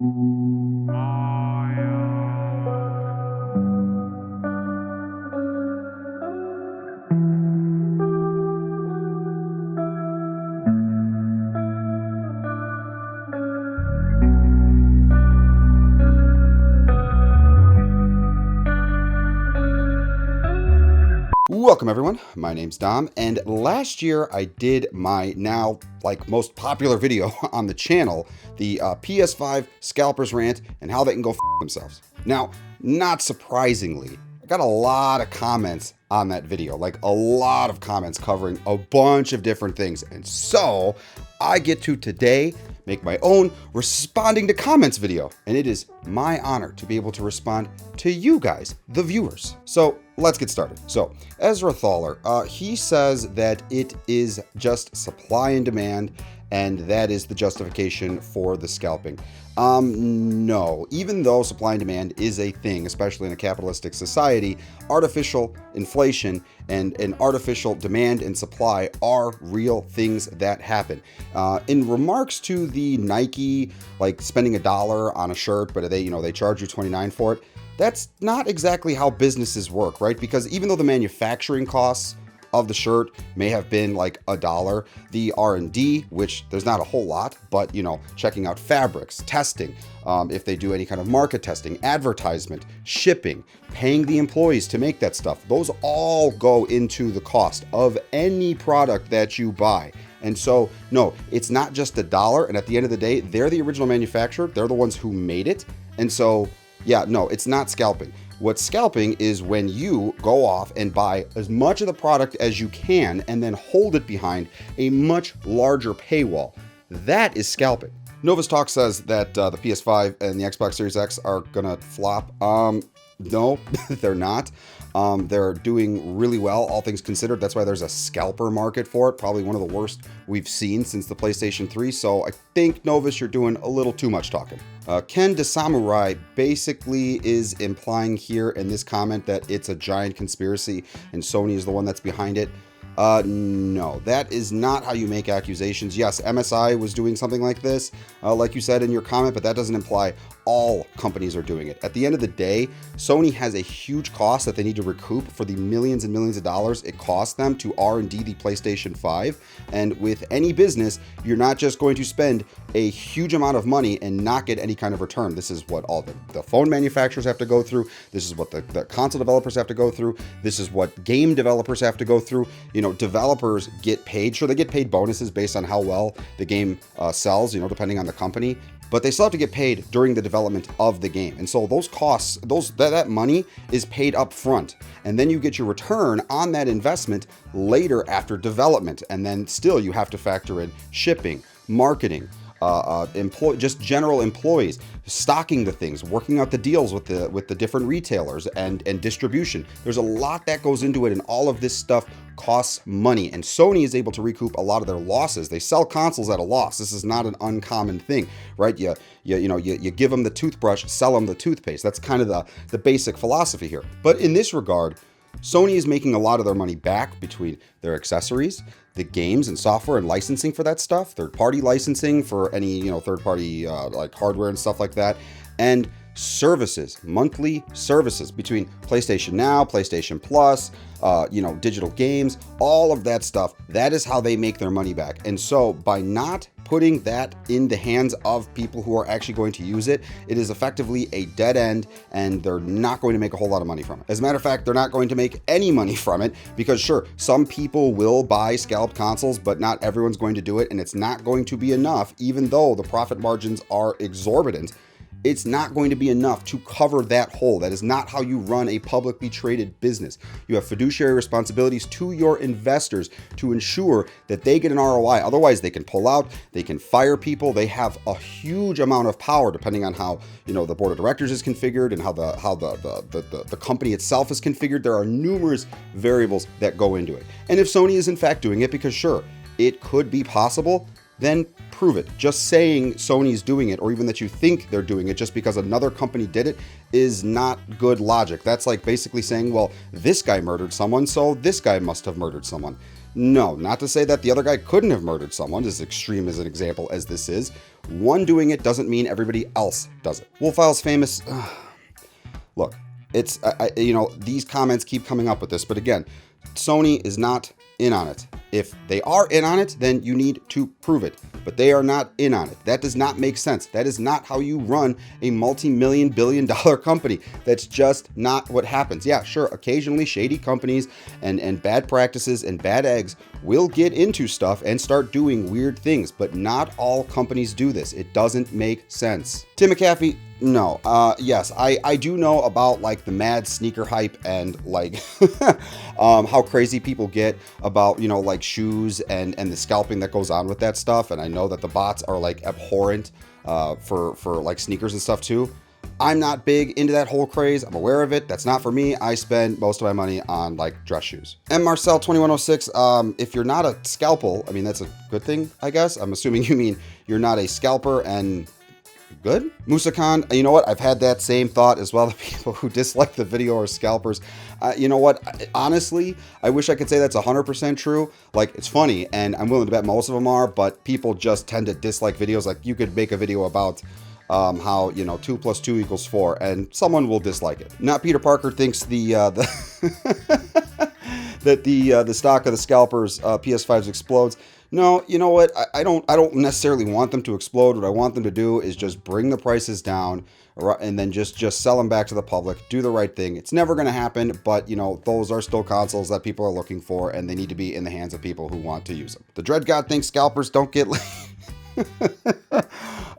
Welcome everyone, my name's Dom, and last year I did my now most popular video on the channel, the PS5 Scalpers rant and how they can go f themselves. Now, not surprisingly, I got a lot of comments on that video, a lot of comments covering a bunch of different things, and so I get to today make my own responding to comments video, and it is my honor to be able to respond to you guys, the viewers. So let's get started. So Ezra Thaler, he says that it is just supply and demand, and that is the justification for the scalping. No, even though supply and demand is a thing, especially in a capitalistic society, artificial inflation and artificial demand and supply are real things that happen. In remarks to the Nike, spending $1 on a shirt, but they charge you $29 for it, that's not exactly how businesses work, right? Because even though the manufacturing costs of the shirt may have been $1, the R&D, which there's not a whole lot, but checking out fabrics, testing, if they do any kind of market testing, advertisement, shipping, paying the employees to make that stuff, those all go into the cost of any product that you buy. And so, no, it's not just $1, and at the end of the day, they're the original manufacturer, they're the ones who made it, and so, yeah, no, it's not scalping. What's scalping is when you go off and buy as much of the product as you can and then hold it behind a much larger paywall. That is scalping. Novus Talk says that the PS5 and the Xbox Series X are gonna flop. No, they're not. They're doing really well, all things considered. That's why there's a scalper market for it. Probably one of the worst we've seen since the PlayStation 3. So I think, Novus, you're doing a little too much talking. Ken de Samurai basically is implying here in this comment that it's a giant conspiracy and Sony is the one that's behind it. No, that is not how you make accusations. Yes, MSI was doing something like this, like you said in your comment, but that doesn't imply all companies are doing it. At the end of the day, Sony has a huge cost that they need to recoup for the millions and millions of dollars it costs them to R&D the PlayStation 5. And with any business, you're not just going to spend a huge amount of money and not get any kind of return. This is what all the phone manufacturers have to go through. This is what the console developers have to go through. This is what game developers have to go through. Developers get paid. Sure, they get paid bonuses based on how well the game sells, depending on the company, but they still have to get paid during the development of the game. And so those costs, that money is paid up front. And then you get your return on that investment later after development. And then still you have to factor in shipping, marketing, just general employees, stocking the things, working out the deals with the different retailers and distribution. There's a lot that goes into it, and all of this stuff costs money. And Sony is able to recoup a lot of their losses. They sell consoles at a loss. This is not an uncommon thing, right? You give them the toothbrush, sell them the toothpaste. That's kind of the basic philosophy here. But in this regard, Sony is making a lot of their money back between their accessories, the games and software and licensing for that stuff, third-party licensing for any, third-party hardware and stuff like that, and services, monthly services between PlayStation Now, PlayStation Plus, digital games, all of that stuff. That is how they make their money back. And so by not putting that in the hands of people who are actually going to use it, it is effectively a dead end, and they're not going to make a whole lot of money from it. As a matter of fact, they're not going to make any money from it because sure, some people will buy scalped consoles, but not everyone's going to do it, and it's not going to be enough, even though the profit margins are exorbitant. It's not going to be enough to cover that hole. That is not how you run a publicly traded business. You have fiduciary responsibilities to your investors to ensure that they get an ROI. Otherwise, they can pull out, they can fire people. They have a huge amount of power depending on how, the board of directors is configured and how the company itself is configured. There are numerous variables that go into it. And if Sony is in fact doing it, because sure, it could be possible, then prove it. Just saying Sony's doing it, or even that you think they're doing it just because another company did it, is not good logic. That's like basically saying, well, this guy murdered someone, so this guy must have murdered someone. No, not to say that the other guy couldn't have murdered someone, as extreme as an example as this is. One doing it doesn't mean everybody else does it. Wolfile's famous. Look, it's, these comments keep coming up with this, but again, Sony is not in on it. If they are in on it, then you need to prove it. But they are not in on it. That does not make sense. That is not how you run a multi-million billion-dollar company. That's just not what happens. Yeah, sure, occasionally shady companies and bad practices and bad eggs will get into stuff and start doing weird things, but not all companies do this. It doesn't make sense. Tim McAfee, no. Yes, I do know about like the mad sneaker hype and like how crazy people get about, like shoes and the scalping that goes on with that stuff. And I know that the bots are like abhorrent for like sneakers and stuff too. I'm not big into that whole craze. I'm aware of it. That's not for me. I spend most of my money on like dress shoes. And Marcel 2106, if you're not a scalpel, I mean, that's a good thing, I guess. I'm assuming you mean you're not a scalper and good. Musa Khan, you know what? I've had that same thought as well. The people who dislike the video are scalpers. You know what? Honestly, I wish I could say that's 100% true. Like, it's funny, and I'm willing to bet most of them are, but people just tend to dislike videos. Like, you could make a video about how 2 + 2 = 4, and someone will dislike it. Not Peter Parker thinks that the stock of the scalpers PS5s explodes. No, you know what? I don't necessarily want them to explode. What I want them to do is just bring the prices down and then just sell them back to the public. Do the right thing. It's never going to happen, but those are still consoles that people are looking for, and they need to be in the hands of people who want to use them. The Dread God thinks scalpers don't get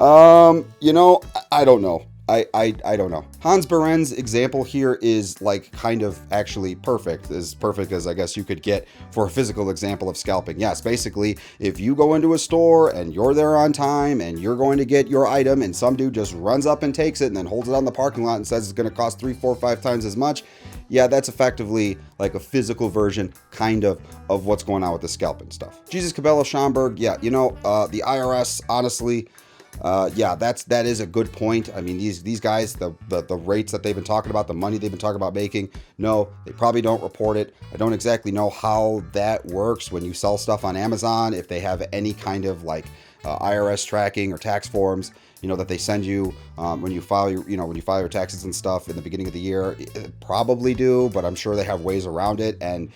I don't know. I don't know. Hans Beren's example here is like kind of actually perfect, as perfect as I guess you could get for a physical example of scalping. Yes, basically, if you go into a store and you're there on time and you're going to get your item and some dude just runs up and takes it and then holds it on the parking lot and says it's going to cost 3, 4, 5 times as much, yeah, that's effectively like a physical version kind of what's going on with the scalping stuff. Jesus Cabello Schomburg, yeah, the IRS, honestly, yeah, that is a good point. I mean, these guys, the rates that they've been talking about, the money they've been talking about making, no, they probably don't report it. I don't exactly know how that works when you sell stuff on Amazon, if they have any kind of like IRS tracking or tax forms, that they send you when you file your taxes and stuff in the beginning of the year. Probably do, but I'm sure they have ways around it. And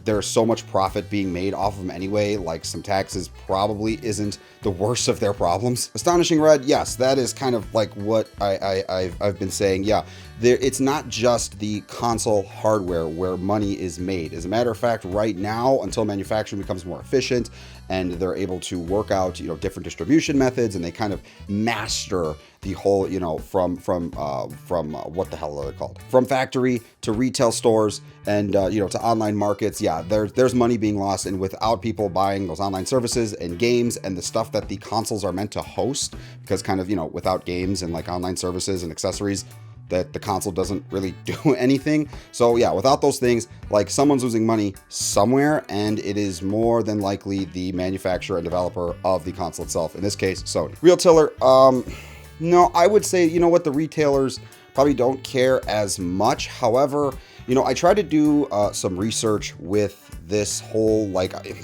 there's so much profit being made off of them anyway, like some taxes probably isn't the worst of their problems. Astonishing Red, yes, that is kind of like what I've been saying. Yeah, it's not just the console hardware where money is made. As a matter of fact, right now, until manufacturing becomes more efficient and they're able to work out, different distribution methods, and they kind of master the whole, from what the hell are they called? From factory to retail stores and, to online markets. Yeah, there's money being lost, and without people buying those online services and games and the stuff that the consoles are meant to host, because kind of, without games and like online services and accessories, that the console doesn't really do anything. So yeah, without those things, like someone's losing money somewhere, and it is more than likely the manufacturer and developer of the console itself. In this case, Sony. Real Tiller, no, I would say, the retailers probably don't care as much. However, I tried to do some research with this whole,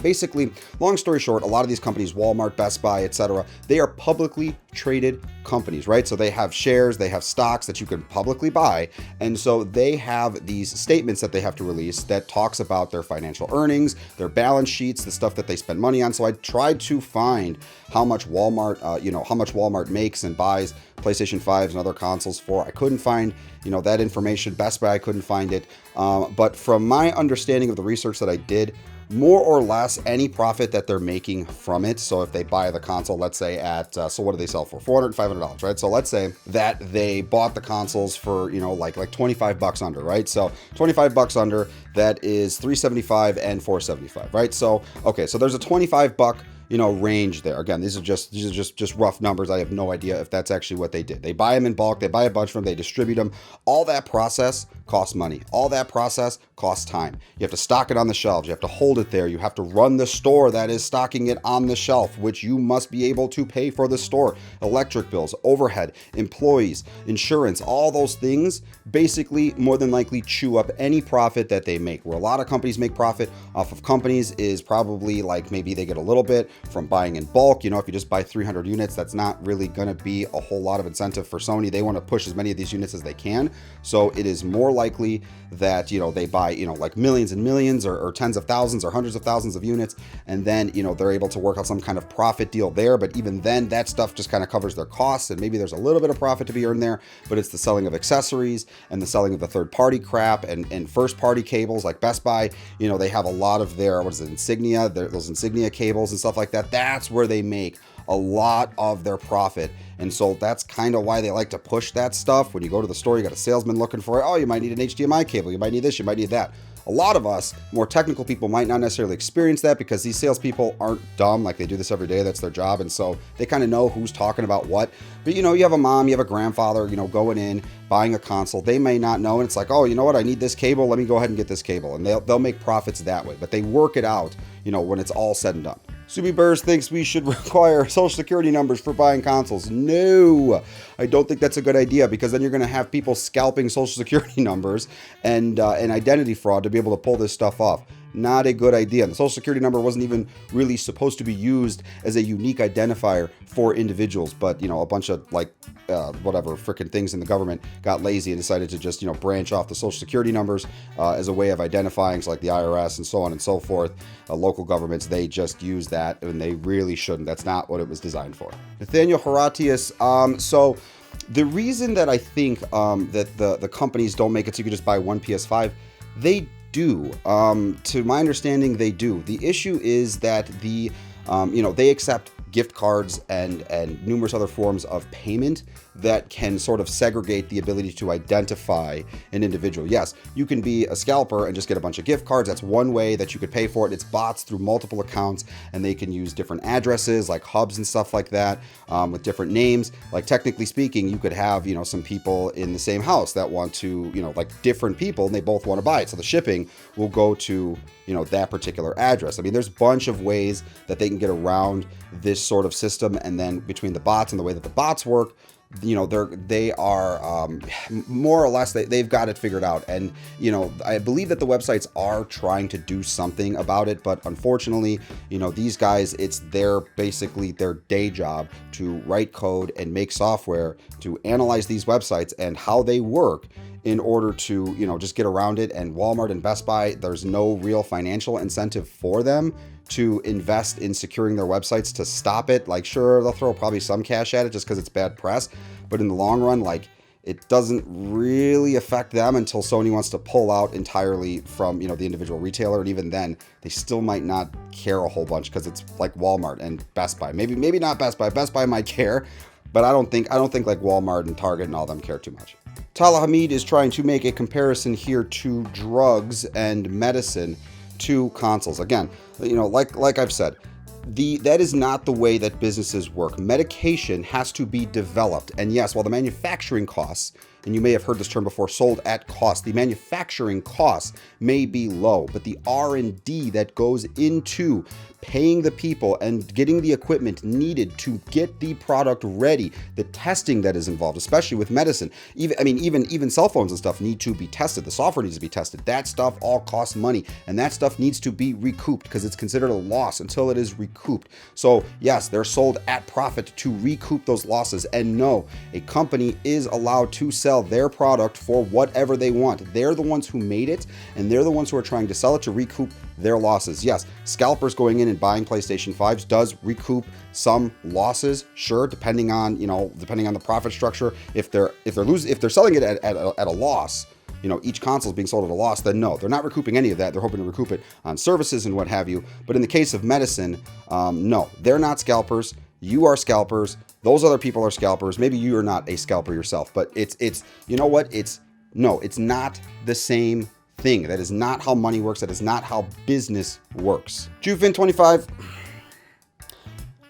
basically, long story short, a lot of these companies, Walmart, Best Buy, etc., they are publicly traded companies, right? So they have shares, they have stocks that you can publicly buy. And so they have these statements that they have to release that talks about their financial earnings, their balance sheets, the stuff that they spend money on. So I tried to find how much Walmart, how much Walmart makes and buys PlayStation 5s and other consoles for. I couldn't find, that information. Best Buy, I couldn't find it. But from my understanding of the research that I did, more or less any profit that they're making from it. So if they buy the console, let's say at, so what do they sell for? $400, $500, right? So let's say that they bought the consoles for, like $25 under, right? So $25 under, that is $375 and $475, right? So, okay, so there's a $25 range there. Again, these are just rough numbers. I have no idea if that's actually what they did. They buy them in bulk, they buy a bunch of them, they distribute them. All that process costs money. All that process costs time. You have to stock it on the shelves. You have to hold it there. You have to run the store that is stocking it on the shelf, which you must be able to pay for the store. Electric bills, overhead, employees, insurance, all those things basically more than likely chew up any profit that they make. Where a lot of companies make profit off of companies is probably like maybe they get a little bit from buying in bulk. You know, if you just buy 300 units, that's not really going to be a whole lot of incentive for Sony. They want to push as many of these units as they can. So it is more likely that, you know, they buy, you know, like millions and millions or tens of thousands or hundreds of thousands of units. And then, you know, they're able to work out some kind of profit deal there. But even then, that stuff just kind of covers their costs. And maybe there's a little bit of profit to be earned there, but it's the selling of accessories and the selling of the third party crap and first party cables like Best Buy. You know, they have a lot of their, what is it, Insignia, those Insignia cables and stuff like that. That's where they make a lot of their profit. And so that's kind of why they like to push that stuff. When you go to the store, you got a salesman looking for it. Oh, you might need an HDMI cable. You might need this. You might need that. A lot of us, more technical people, might not necessarily experience that because these salespeople aren't dumb. Like, they do this every day. That's their job. And so they kind of know who's talking about what. But, you know, you have a mom, you have a grandfather, you know, going in, buying a console. They may not know. And it's like, oh, you know what? I need this cable. Let me go ahead and get this cable. And they'll make profits that way. But they work it out, you know, when it's all said and done. Subi Burrs thinks we should require social security numbers for buying consoles. No, I don't think that's a good idea, because then you're going to have people scalping social security numbers and identity fraud to be able to pull this stuff off. Not a good idea. And the social security number wasn't even really supposed to be used as a unique identifier for individuals, but, you know, a bunch of like whatever freaking things in the government got lazy and decided to just, you know, branch off the social security numbers as a way of identifying, so like the IRS and so on and so forth. Local governments, they just use that, and they really shouldn't. That's not what it was designed for. Nathaniel Horatius. So the reason that I think that the companies don't make it so you can just buy one PS5, they do. To my understanding, they do. The issue is that you know, they accept gift cards and numerous other forms of payment that can sort of segregate the ability to identify an individual. Yes, you can be a scalper and just get a bunch of gift cards. That's one way that you could pay for it. It's bots through multiple accounts, and they can use different addresses like hubs and stuff like that with different names. Like, technically speaking, you could have, you know, some people in the same house that want to, you know, like different people, and they both want to buy it. So the shipping will go to, you know, that particular address. I mean, there's a bunch of ways that they can get around this sort of system. And then between the bots and the way that the bots work, you know, they are more or less, they've got it figured out. And, you know, I believe that the websites are trying to do something about it, but unfortunately, you know, these guys, it's basically their day job to write code and make software to analyze these websites and how they work in order to, you know, just get around it. And Walmart and Best Buy, there's no real financial incentive for them to invest in securing their websites to stop it. Like, sure, they'll throw probably some cash at it just because it's bad press, but in the long run, like, it doesn't really affect them until Sony wants to pull out entirely from, you know, the individual retailer. And even then, they still might not care a whole bunch, because it's like Walmart and Best Buy. Maybe not Best Buy. Best Buy might care, but I don't think like Walmart and Target and all them care too much. Tala Hamid is trying to make a comparison here to drugs and medicine to consoles. Again, you know, like I've said, that is not the way that businesses work. Medication has to be developed. And yes, while the manufacturing costs, and you may have heard this term before, sold at cost, the manufacturing costs may be low, but the R&D that goes into paying the people and getting the equipment needed to get the product ready, the testing that is involved, especially with medicine, even cell phones and stuff need to be tested. The software needs to be tested. That stuff all costs money, and that stuff needs to be recouped, because it's considered a loss until it is recouped. So yes, they're sold at profit to recoup those losses. And no, a company is allowed to sell their product for whatever they want. They're the ones who made it, and they're the ones who are trying to sell it to recoup their losses. Yes, scalpers going in and buying PlayStation 5s does recoup some losses, sure, depending on the profit structure. If they're selling it at a loss, you know, each console is being sold at a loss, then no, they're not recouping any of that. They're hoping to recoup it on services and what have you. But in the case of medicine, no, they're not scalpers. You are scalpers. Those other people are scalpers. Maybe you are not a scalper yourself, but it's you know what? It's not the same thing. That is not how money works. That is not how business works. Jufin25,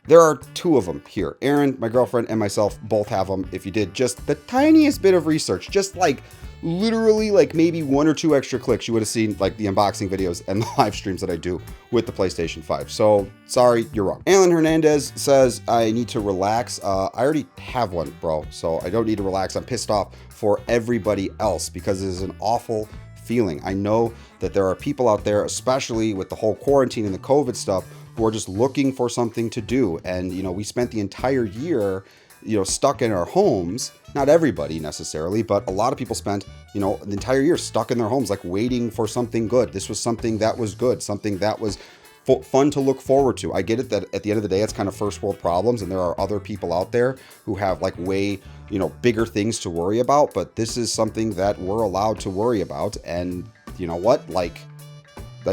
There are two of them here. Erin, my girlfriend, and myself both have them. If you did just the tiniest bit of research, just like literally like maybe 1 or 2 extra clicks, you would have seen like the unboxing videos and the live streams that I do with the PlayStation 5. So sorry, you're wrong. Alan Hernandez says I need to relax. I already have one, bro, so I don't need to relax. I'm pissed off for everybody else because it is an awful feeling. I know that there are people out there, especially with the whole quarantine and the COVID stuff, who are just looking for something to do. And, you know, we spent the entire year, you know, stuck in our homes. Not everybody necessarily, but a lot of people spent, you know, the entire year stuck in their homes, like waiting for something good. This was something that was good, something that was fun to look forward to. I get it that at the end of the day, it's kind of first world problems, and there are other people out there who have like way, you know, bigger things to worry about. But this is something that we're allowed to worry about. And you know what, like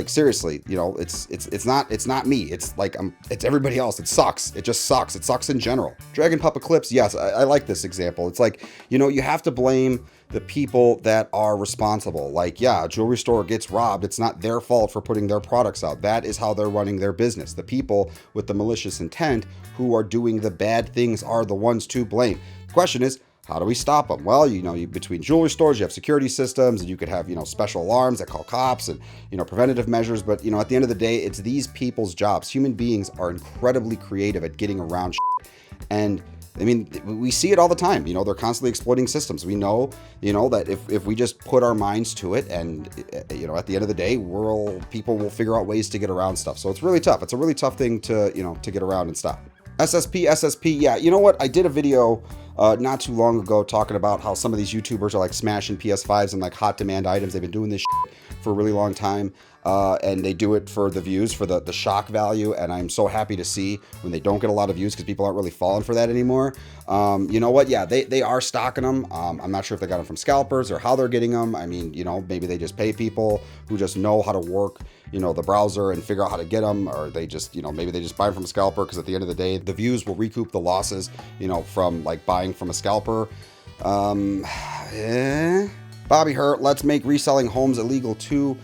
seriously, you know, it's not me. It's like it's everybody else. It sucks. It just sucks. It sucks in general. Dragon Pup Eclipse. Yes, I like this example. It's like, you know, you have to blame the people that are responsible. Like, yeah, a jewelry store gets robbed. It's not their fault for putting their products out. That is how they're running their business. The people with the malicious intent who are doing the bad things are the ones to blame. The question is, how do we stop them? Well, you know, between jewelry stores, you have security systems, and you could have, you know, special alarms that call cops and, you know, preventative measures. But, you know, at the end of the day, it's these people's jobs. Human beings are incredibly creative at getting around shit. And I mean, we see it all the time. You know, they're constantly exploiting systems. We know, you know, that if we just put our minds to it, and, you know, at the end of the day, people will figure out ways to get around stuff. So it's really tough. It's a really tough thing to, you know, to get around and stop. SSP. Yeah, you know what? I did a video not too long ago talking about how some of these YouTubers are like smashing PS5s and like hot demand items. They've been doing this shit for a really long time. And they do it for the views, for the shock value. And I'm so happy to see when they don't get a lot of views because people aren't really falling for that anymore. You know what? Yeah, they are stocking them. I'm not sure if they got them from scalpers or how they're getting them. I mean, you know, maybe they just pay people who just know how to work, you know, the browser and figure out how to get them, or they just, you know, maybe they just buy them from a scalper because at the end of the day, the views will recoup the losses, you know, from like buying from a scalper. Bobby Hurt, let's make reselling homes illegal too.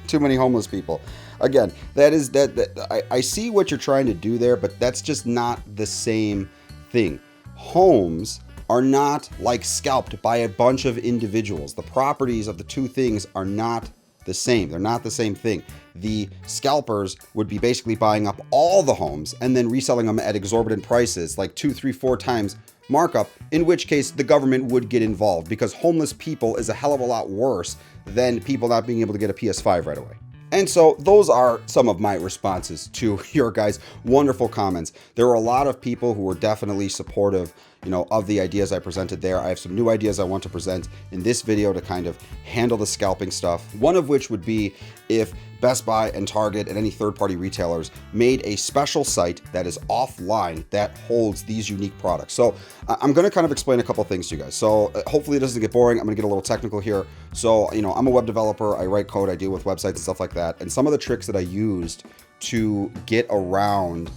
Too many homeless people. Again, I see what you're trying to do there, but that's just not the same thing. Homes are not like scalped by a bunch of individuals. The properties of the two things are not the same. They're not the same thing. The scalpers would be basically buying up all the homes and then reselling them at exorbitant prices, like 2, 3, 4 times markup, in which case the government would get involved because homeless people is a hell of a lot worse than people not being able to get a PS5 right away. And so those are some of my responses to your guys' wonderful comments. There were a lot of people who were definitely supportive, you know, of the ideas I presented there. I have some new ideas I want to present in this video to kind of handle the scalping stuff. One of which would be if Best Buy and Target and any third-party retailers made a special site that is offline that holds these unique products. So I'm going to kind of explain a couple things to you guys. So hopefully it doesn't get boring. I'm going to get a little technical here. So, you know, I'm a web developer. I write code. I deal with websites and stuff like that. And some of the tricks that I used to get around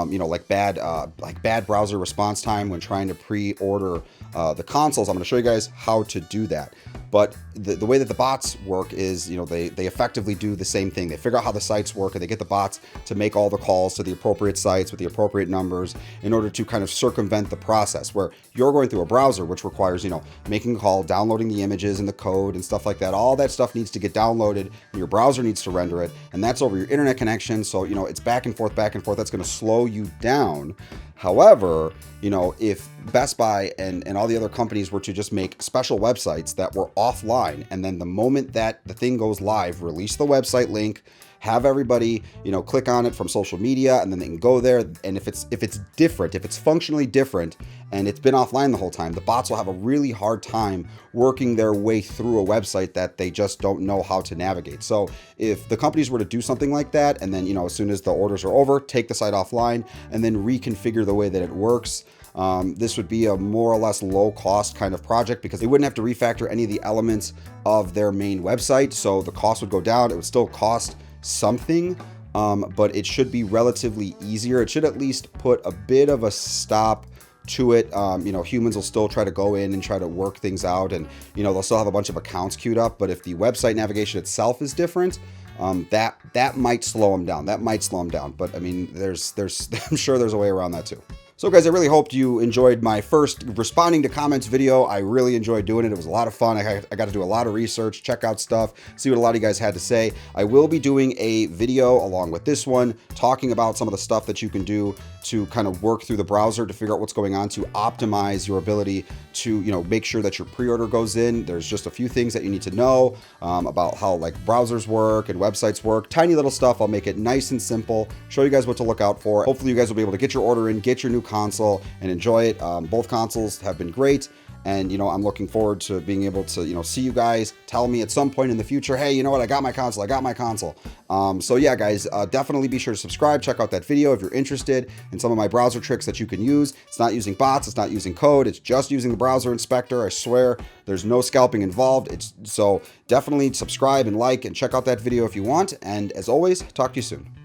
you know, like bad browser response time when trying to pre-order the consoles. I'm going to show you guys how to do that. But the way that the bots work is, you know, they effectively do the same thing. They figure out how the sites work and they get the bots to make all the calls to the appropriate sites with the appropriate numbers in order to kind of circumvent the process where you're going through a browser, which requires, you know, making a call, downloading the images and the code and stuff like that. All that stuff needs to get downloaded and your browser needs to render it. And that's over your internet connection. So, you know, it's back and forth. That's going to slow you down. However, you know, if Best Buy and all the other companies were to just make special websites that were offline, and then the moment that the thing goes live, release the website link, have everybody, you know, click on it from social media, and then they can go there. And if it's different, if it's functionally different and it's been offline the whole time, the bots will have a really hard time working their way through a website that they just don't know how to navigate. So if the companies were to do something like that, and then, you know, as soon as the orders are over, take the site offline and then reconfigure the way that it works, this would be a more or less low cost kind of project because they wouldn't have to refactor any of the elements of their main website. So the cost would go down. It would still cost something, but it should be relatively easier. It should at least put a bit of a stop to it. You know, humans will still try to go in and try to work things out, and, you know, they'll still have a bunch of accounts queued up. But if the website navigation itself is different, that might slow them down. That might slow them down. But I mean, there's I'm sure there's a way around that too. So guys, I really hoped you enjoyed my first responding to comments video. I really enjoyed doing it. It was a lot of fun. I got to do a lot of research, check out stuff, see what a lot of you guys had to say. I will be doing a video along with this one, talking about some of the stuff that you can do to kind of work through the browser to figure out what's going on, to optimize your ability to, make sure that your pre-order goes in. There's just a few things that you need to know about how like browsers work and websites work. Tiny little stuff. I'll make it nice and simple, show you guys what to look out for. Hopefully you guys will be able to get your order in, get your new console and enjoy it. Both consoles have been great. And, I'm looking forward to being able to, see you guys tell me at some point in the future, hey, you know what? I got my console. So yeah, guys, definitely be sure to subscribe. Check out that video if you're interested in some of my browser tricks that you can use. It's not using bots. It's not using code. It's just using the browser inspector. I swear there's no scalping involved. So definitely subscribe and like and check out that video if you want. And as always, talk to you soon.